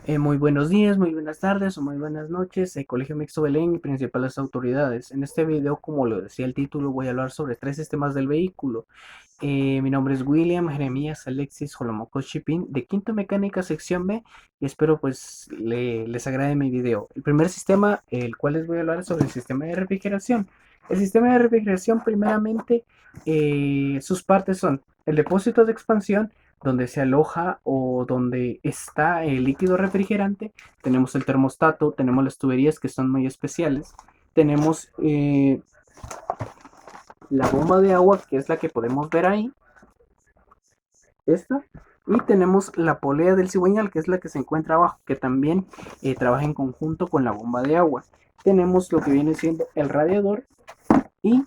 Muy buenos días, muy buenas tardes o muy buenas noches, Colegio Mixto Belén y principales autoridades. En este video, como lo decía el título, voy a hablar sobre tres sistemas del vehículo. Mi nombre es William Jeremías Alexis Jolomoco Chipín de Quinto Mecánica Sección B y espero pues les agrade mi video. El primer sistema, el cual les voy a hablar es sobre el sistema de refrigeración. El sistema de refrigeración, primeramente, sus partes son el depósito de expansión, donde se aloja o donde está el líquido refrigerante. Tenemos el termostato, tenemos las tuberías que son muy especiales. Tenemos la bomba de agua, que es la que podemos ver ahí, esta. Y tenemos la polea del cigüeñal, que es la que se encuentra abajo, que también trabaja en conjunto con la bomba de agua. Tenemos lo que viene siendo el radiador y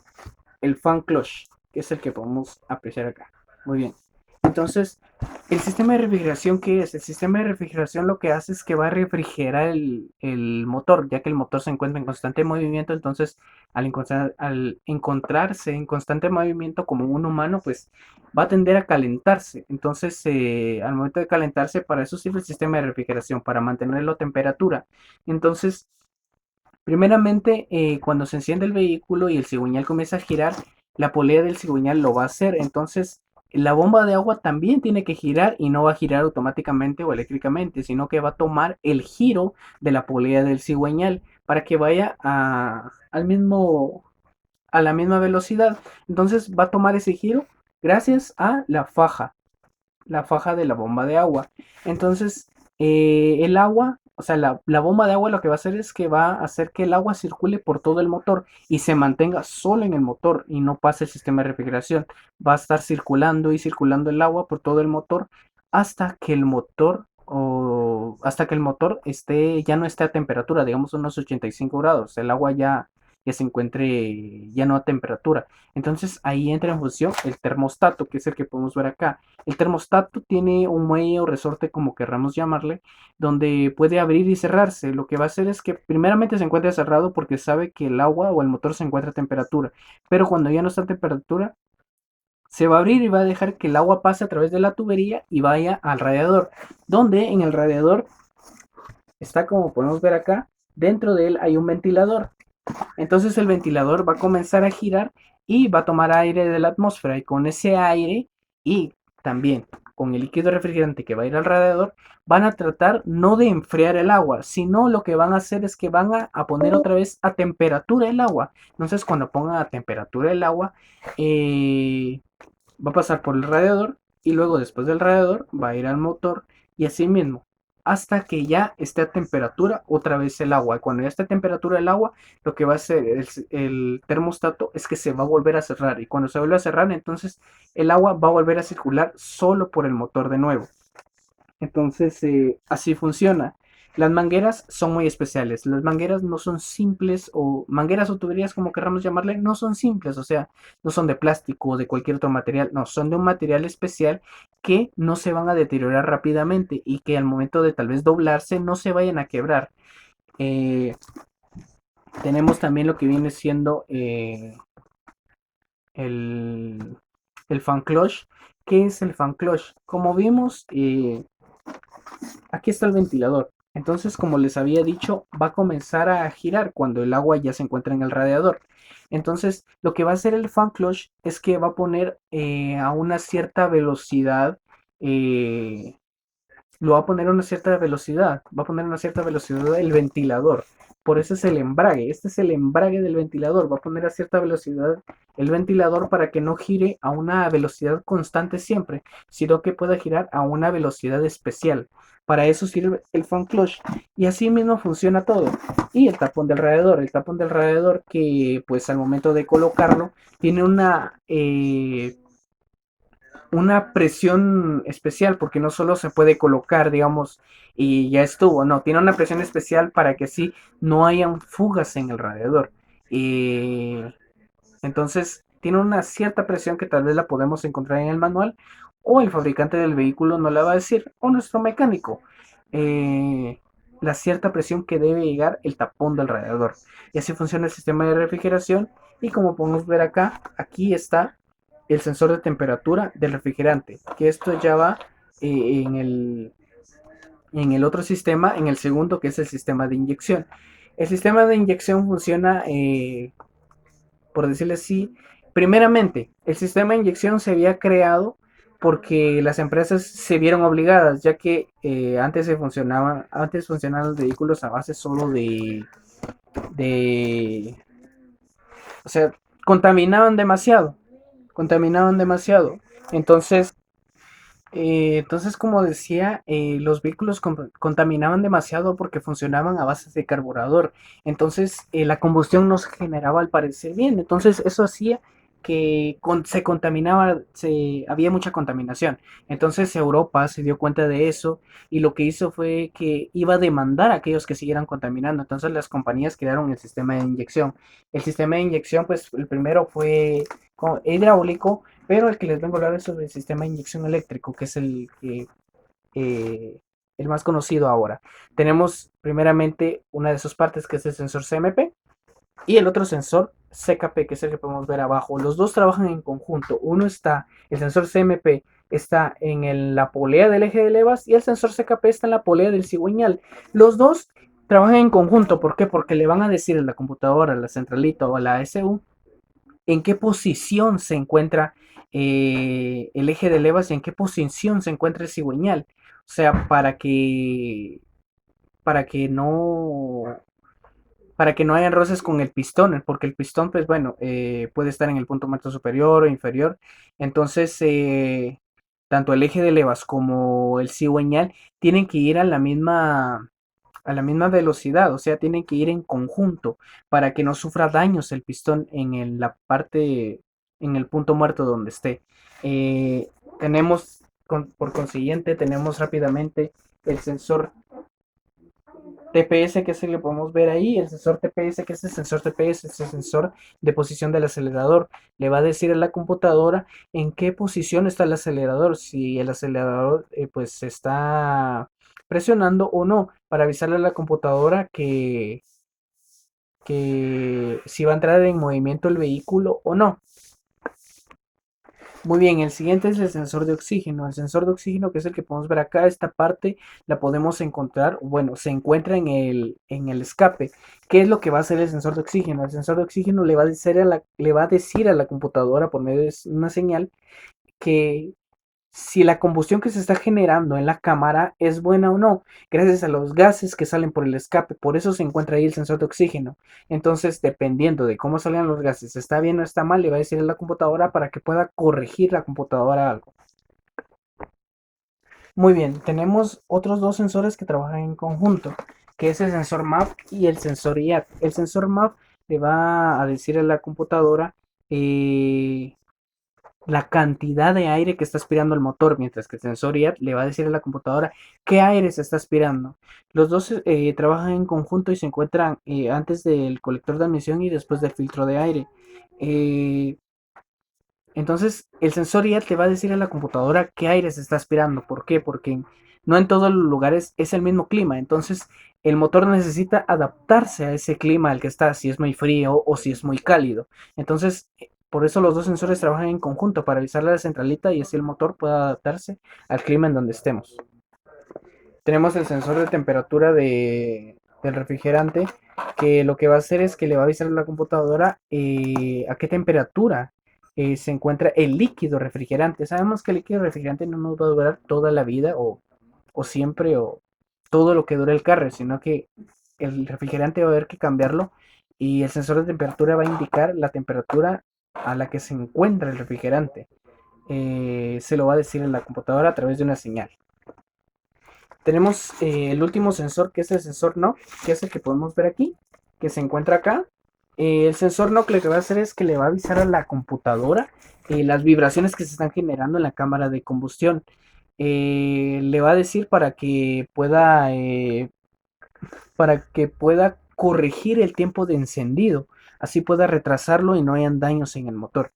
el fan clutch, que es el que podemos apreciar acá. Muy bien. Entonces, el sistema de refrigeración, ¿qué es? El sistema de refrigeración lo que hace es que va a refrigerar el motor, ya que el motor se encuentra en constante movimiento. Entonces, al encontrarse en constante movimiento como un humano, pues va a tender a calentarse. Entonces, al momento de calentarse, para eso sirve el sistema de refrigeración, para mantenerlo a temperatura. Entonces, primeramente, cuando se enciende el vehículo y el cigüeñal comienza a girar, la polea del cigüeñal lo va a hacer. Entonces, la bomba de agua también tiene que girar y no va a girar automáticamente o eléctricamente, sino que va a tomar el giro de la polea del cigüeñal para que vaya a la misma velocidad. Entonces, va a tomar ese giro gracias a la faja de la bomba de agua. Entonces, el agua, o sea, la bomba de agua lo que va a hacer es que va a hacer que el agua circule por todo el motor y se mantenga solo en el motor y no pase el sistema de refrigeración. Va a estar circulando y circulando el agua por todo el motor hasta que el motor hasta que el motor ya no esté a temperatura, digamos unos 85 grados. El agua ya se encuentre ya no a temperatura. Entonces ahí entra en función el termostato, que es el que podemos ver acá. El termostato tiene un muelle o resorte, como querramos llamarle, donde puede abrir y cerrarse. Lo que va a hacer es que primeramente se encuentre cerrado porque sabe que el agua o el motor se encuentra a temperatura, pero cuando ya no está a temperatura, se va a abrir y va a dejar que el agua pase a través de la tubería y vaya al radiador, donde en el radiador está, como podemos ver acá, dentro de él hay un ventilador. Entonces el ventilador va a comenzar a girar y va a tomar aire de la atmósfera, y con ese aire y también con el líquido refrigerante que va a ir al radiador, van a tratar no de enfriar el agua, sino lo que van a hacer es que van a poner otra vez a temperatura el agua. Entonces cuando pongan a temperatura el agua, va a pasar por el radiador y luego después del radiador va a ir al motor y así mismo hasta que ya esté a temperatura otra vez el agua. Y cuando ya esté a temperatura el agua, lo que va a hacer el termostato es que se va a volver a cerrar. Y cuando se vuelve a cerrar, entonces el agua va a volver a circular solo por el motor de nuevo. Entonces, así funciona. Las mangueras son muy especiales. Las mangueras no son simples, o mangueras o tuberías, como queramos llamarle, no son simples. O sea, no son de plástico o de cualquier otro material. No, son de un material especial que no se van a deteriorar rápidamente y que al momento de tal vez doblarse no se vayan a quebrar. Eh, Tenemos también lo que viene siendo el, el fan clutch. ¿Qué es el fan clutch? Como vimos, aquí está el ventilador. Entonces, como les había dicho, va a comenzar a girar cuando el agua ya se encuentra en el radiador. Entonces, lo que va a hacer el fan clutch es que va a poner a una cierta velocidad, eh, lo va a poner a una cierta velocidad, va a poner a una cierta velocidad el ventilador. Por eso es el embrague. Este es el embrague del ventilador. Va a poner a cierta velocidad el ventilador para que no gire a una velocidad constante siempre, sino que pueda girar a una velocidad especial. Para eso sirve el fan clutch. Y así mismo funciona todo. Y el tapón del radiador que pues al momento de colocarlo tiene una presión especial, porque no solo se puede colocar, digamos, y ya estuvo, no, tiene una presión especial para que así no hayan fugas en el radiador. Entonces, tiene una cierta presión que tal vez la podemos encontrar en el manual, o el fabricante del vehículo no la va a decir, o nuestro mecánico. Eh, la cierta presión que debe llegar el tapón del radiador. Y así funciona el sistema de refrigeración. Y como podemos ver acá, aquí está el sensor de temperatura del refrigerante, que esto ya va en en el otro sistema, en el segundo, que es el sistema de inyección. El sistema de inyección funciona, por decirlo así, primeramente, el sistema de inyección se había creado porque las empresas se vieron obligadas, ya que antes funcionaban los vehículos a base solo de, o sea, contaminaban demasiado, contaminaban demasiado. Entonces, como decía, los vehículos contaminaban demasiado porque funcionaban a base de carburador. Entonces, la combustión no se generaba al parecer bien. Entonces, eso hacía que se contaminaba, había mucha contaminación. Entonces, Europa se dio cuenta de eso y lo que hizo fue que iba a demandar a aquellos que siguieran contaminando. Entonces, las compañías crearon el sistema de inyección. El sistema de inyección, pues, el primero fue hidráulico, pero el que les vengo a hablar es sobre el sistema de inyección eléctrico, que es eh, el más conocido ahora. Tenemos primeramente una de sus partes, que es el sensor CMP, y el otro sensor CKP, que es el que podemos ver abajo. Los dos trabajan en conjunto. El sensor CMP está en la polea del eje de levas y el sensor CKP está en la polea del cigüeñal. Los dos trabajan en conjunto. ¿Por qué? Porque le van a decir a la computadora, a la centralita o a la ASU en qué posición se encuentra el eje de levas y en qué posición se encuentra el cigüeñal. O sea, para que no para que no haya roces con el pistón, porque el pistón, pues bueno, puede estar en el punto muerto superior o inferior. Entonces, tanto el eje de levas como el cigüeñal tienen que ir a la misma velocidad, o sea, tienen que ir en conjunto para que no sufra daños el pistón la parte, en el punto muerto donde esté. Eh, por consiguiente, tenemos rápidamente el sensor TPS, que es el que podemos ver ahí, el sensor TPS, que es el sensor TPS, es el sensor de posición del acelerador. Le va a decir a la computadora en qué posición está el acelerador, si el acelerador pues está presionando o no, para avisarle a la computadora que si va a entrar en movimiento el vehículo o no. Muy bien, el siguiente es el sensor de oxígeno. El sensor de oxígeno, que es el que podemos ver acá, esta parte la podemos encontrar, bueno, se encuentra en el escape. ¿Qué es lo que va a hacer el sensor de oxígeno? El sensor de oxígeno le va a decir a la computadora por medio de una señal que si la combustión que se está generando en la cámara es buena o no, gracias a los gases que salen por el escape. Por eso se encuentra ahí el sensor de oxígeno. Entonces, dependiendo de cómo salgan los gases, está bien o está mal, le va a decir a la computadora para que pueda corregir la computadora algo. Muy bien, tenemos otros dos sensores que trabajan en conjunto, que es el sensor MAP y el sensor IAT. El sensor MAP le va a decir a la computadora eh, la cantidad de aire que está aspirando el motor, mientras que el sensor IAT le va a decir a la computadora qué aire se está aspirando. Los dos trabajan en conjunto y se encuentran antes del colector de admisión y después del filtro de aire. Eh, entonces, el sensor IAT le va a decir a la computadora qué aire se está aspirando. ¿Por qué? Porque no en todos los lugares es el mismo clima. Entonces, el motor necesita adaptarse a ese clima al que está, si es muy frío o si es muy cálido. Entonces, por eso los dos sensores trabajan en conjunto para avisarle a la centralita y así el motor pueda adaptarse al clima en donde estemos. Tenemos el sensor de temperatura del refrigerante, que lo que va a hacer es que le va a avisar a la computadora a qué temperatura se encuentra el líquido refrigerante. Sabemos que el líquido refrigerante no nos va a durar toda la vida o siempre o todo lo que dure el carro, sino que el refrigerante va a haber que cambiarlo y el sensor de temperatura va a indicar la temperatura a la que se encuentra el refrigerante. Se lo va a decir a la computadora a través de una señal. Tenemos el último sensor, que es el sensor NOC, que es el que podemos ver aquí, que se encuentra acá. El sensor NOC lo que va a hacer es que le va a avisar a la computadora las vibraciones que se están generando en la cámara de combustión. Le va a decir para que pueda corregir el tiempo de encendido, así pueda retrasarlo y no hayan daños en el motor.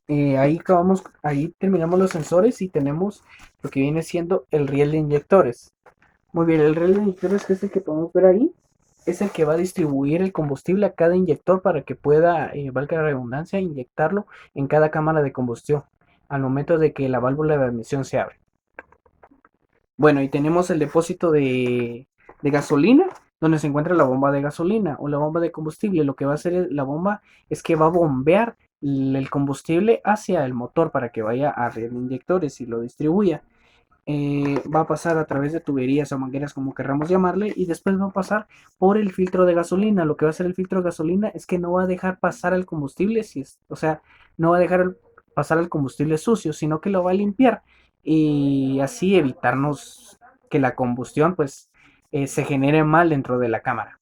Ahí terminamos los sensores y tenemos lo que viene siendo el riel de inyectores. Muy bien, el riel de inyectores, que es el que podemos ver ahí, es el que va a distribuir el combustible a cada inyector para que pueda, valga la redundancia, inyectarlo en cada cámara de combustión al momento de que la válvula de admisión se abre. Bueno, y tenemos el depósito de gasolina, donde se encuentra la bomba de gasolina o la bomba de combustible. Lo que va a hacer la bomba es que va a bombear el combustible hacia el motor para que vaya a red de inyectores y lo distribuya. Va a pasar a través de tuberías o mangueras, como querramos llamarle, y después va a pasar por el filtro de gasolina. Lo que va a hacer el filtro de gasolina es que no va a dejar pasar el combustible, o sea, no va a dejar pasar el combustible sucio, sino que lo va a limpiar y así evitarnos que la combustión pues se genere mal dentro de la cámara.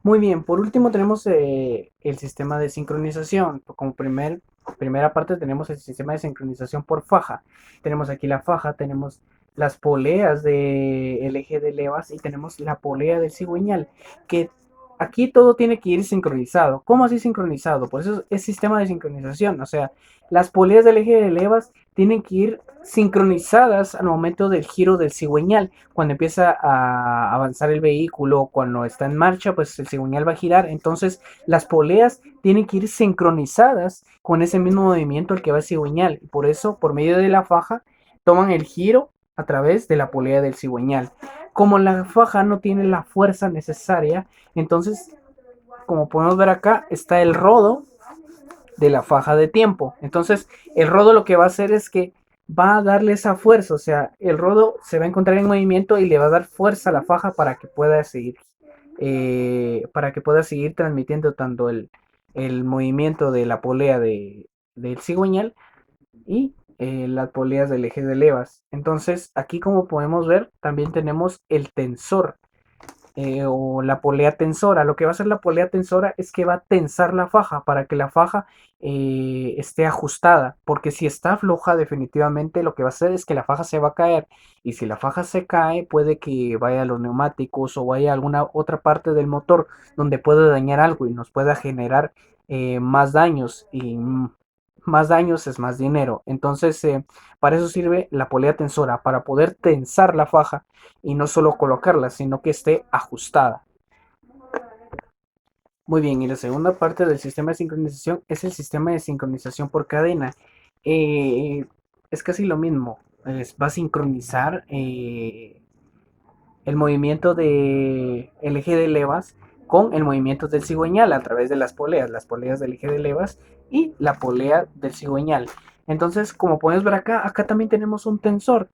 Muy bien, por último tenemos el sistema de sincronización. Como primera parte tenemos el sistema de sincronización por faja. Tenemos aquí la faja, tenemos las poleas del eje de levas y tenemos la polea del cigüeñal, que aquí todo tiene que ir sincronizado. ¿Cómo así sincronizado? Por eso es sistema de sincronización. O sea, las poleas del eje de levas tienen que ir sincronizadas al momento del giro del cigüeñal. Cuando empieza a avanzar el vehículo, cuando está en marcha, pues el cigüeñal va a girar. Entonces, las poleas tienen que ir sincronizadas con ese mismo movimiento al que va el cigüeñal. Por eso, por medio de la faja, toman el giro a través de la polea del cigüeñal. Como la faja no tiene la fuerza necesaria, entonces, como podemos ver acá, está el rodo de la faja de tiempo. Entonces, el rodo lo que va a hacer es que va a darle esa fuerza, o sea, el rodo se va a encontrar en movimiento y le va a dar fuerza a la faja para que pueda seguir transmitiendo tanto el movimiento de la polea del cigüeñal y las poleas del eje de levas. Entonces, aquí como podemos ver, también tenemos el tensor o la polea tensora. Lo que va a hacer la polea tensora es que va a tensar la faja para que la faja esté ajustada, porque si está floja definitivamente lo que va a hacer es que la faja se va a caer y si la faja se cae puede que vaya a los neumáticos o vaya a alguna otra parte del motor donde pueda dañar algo y nos pueda generar más daños y más daños es más dinero. Entonces, para eso sirve la polea tensora, para poder tensar la faja y no solo colocarla, sino que esté ajustada. Muy bien, y la segunda parte del sistema de sincronización es el sistema de sincronización por cadena. Eh, es casi lo mismo, va a sincronizar el movimiento del eje de levas con el movimiento del cigüeñal a través de las poleas del eje de levas y la polea del cigüeñal. Entonces, como podemos ver acá también tenemos un tensor.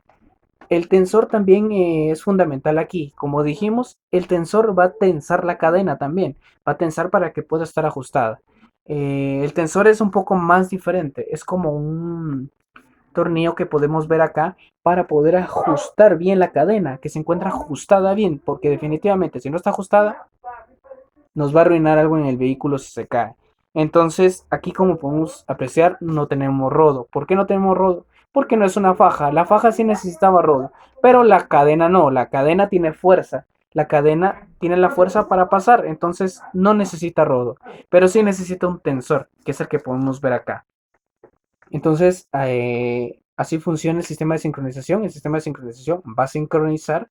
El tensor también es fundamental aquí. Como dijimos, el tensor va a tensar la cadena también. Va a tensar para que pueda estar ajustada. El tensor es un poco más diferente. Es como un tornillo que podemos ver acá para poder ajustar bien la cadena, que se encuentra ajustada bien, porque definitivamente si no está ajustada, nos va a arruinar algo en el vehículo si se cae. Entonces, aquí como podemos apreciar, no tenemos rodo. ¿Por qué no tenemos rodo? Porque no es una faja. La faja sí necesitaba rodo, pero la cadena no. La cadena tiene fuerza. La cadena tiene la fuerza para pasar, entonces no necesita rodo, pero sí necesita un tensor, que es el que podemos ver acá. Entonces, así funciona el sistema de sincronización. El sistema de sincronización va a sincronizar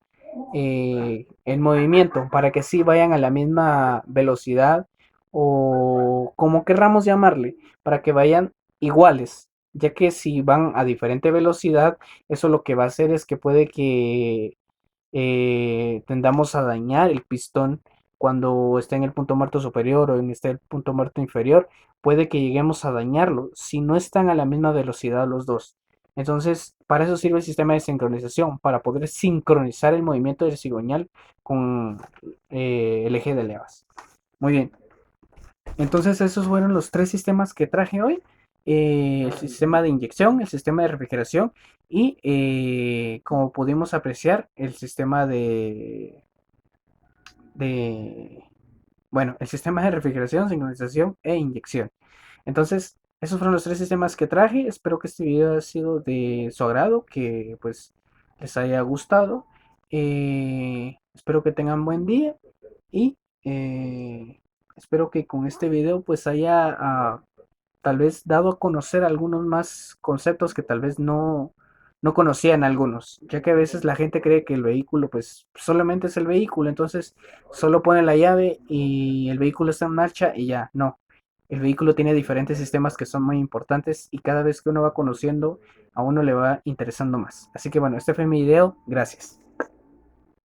el movimiento para que sí vayan a la misma velocidad o como querramos llamarle, para que vayan iguales, ya que si van a diferente velocidad, eso lo que va a hacer es que puede que tendamos a dañar el pistón cuando esté en el punto muerto superior o en el punto muerto inferior, puede que lleguemos a dañarlo si no están a la misma velocidad los dos. Entonces, para eso sirve el sistema de sincronización, para poder sincronizar el movimiento del cigüeñal con el eje de levas. Muy bien, entonces esos fueron los tres sistemas que traje hoy. El sistema de inyección, el sistema de refrigeración y como pudimos apreciar el sistema de, bueno, el sistema de refrigeración, sincronización e inyección. Entonces, esos fueron los tres sistemas que traje. Espero que este video haya sido de su agrado, que pues les haya gustado. Espero que tengan buen día y espero que con este video pues haya tal vez dado a conocer algunos más conceptos que tal vez no conocían algunos, ya que a veces la gente cree que el vehículo pues solamente es el vehículo, entonces solo pone la llave y el vehículo está en marcha y ya, no. El vehículo tiene diferentes sistemas que son muy importantes y cada vez que uno va conociendo, a uno le va interesando más. Así que bueno, este fue mi video. Gracias.